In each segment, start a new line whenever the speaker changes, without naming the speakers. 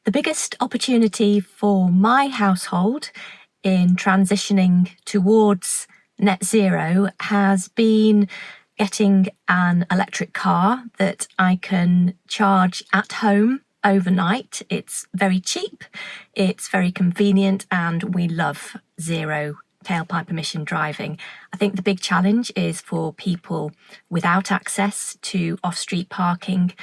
The biggest opportunity for my household in transitioning towards net zero has been getting an electric car that I can charge at home overnight. It's very cheap, it's very convenient, and we love zero tailpipe emission driving. I think the big challenge is for people without access to off-street parking.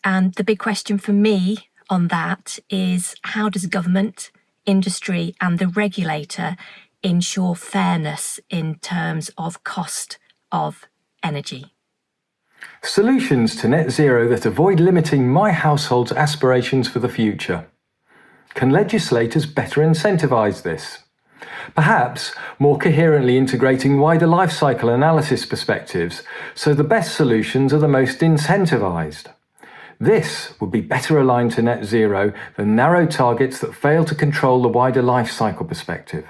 And the big question for me on that is, how does government, industry and the regulator ensure fairness in terms of cost of energy?
Solutions to net zero that avoid limiting my household's aspirations for the future. Can legislators better incentivise this? Perhaps more coherently integrating wider life cycle analysis perspectives so the best solutions are the most incentivised. This would be better aligned to net zero than narrow targets that fail to control the wider life cycle perspective.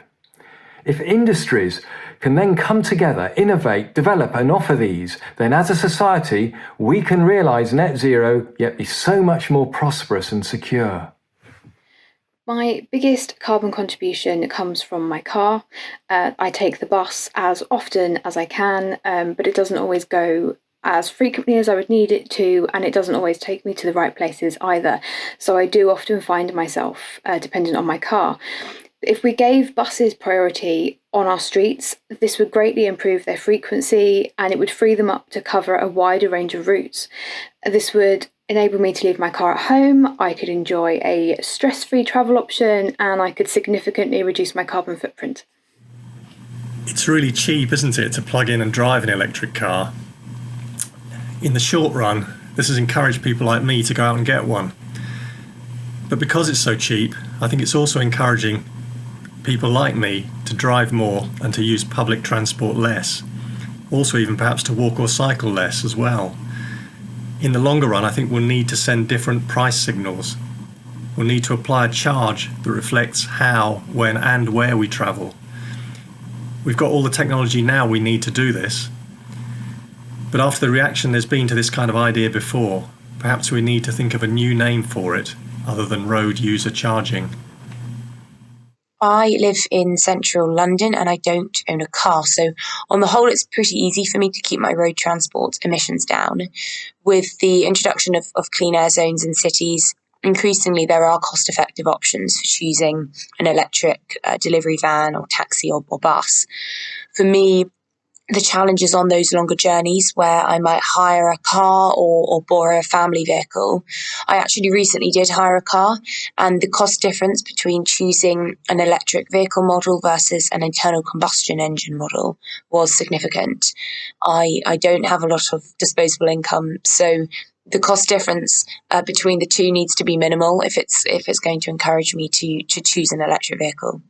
If industries can then come together, innovate, develop and offer these, then as a society we can realise net zero yet be so much more prosperous and secure.
My biggest carbon contribution comes from my car. I take the bus as often as I can, but it doesn't always go as frequently as I would need it to, and it doesn't always take me to the right places either. So I do often find myself dependent on my car. If we gave buses priority on our streets, this would greatly improve their frequency and it would free them up to cover a wider range of routes. This would enable me to leave my car at home, I could enjoy a stress-free travel option, and I could significantly reduce my carbon footprint.
It's really cheap, isn't it, to plug in and drive an electric car? In the short run, this has encouraged people like me to go out and get one. But because it's so cheap, I think it's also encouraging people like me to drive more and to use public transport less. Also even perhaps to walk or cycle less as well. In the longer run, I think we'll need to send different price signals. We'll need to apply a charge that reflects how, when and where we travel. We've got all the technology now we need to do this. But after the reaction there's been to this kind of idea before, perhaps we need to think of a new name for it other than road user charging.
I live in central London and I don't own a car, so on the whole it's pretty easy for me to keep my road transport emissions down. With the introduction of clean air zones in cities, increasingly there are cost-effective options for choosing an electric delivery van or taxi or bus. For me, the challenge is on those longer journeys where I might hire a car or borrow a family vehicle. I actually recently did hire a car, and the cost difference between choosing an electric vehicle model versus an internal combustion engine model was significant. I don't have a lot of disposable income, so the cost difference between the two needs to be minimal if it's going to encourage me to choose an electric vehicle.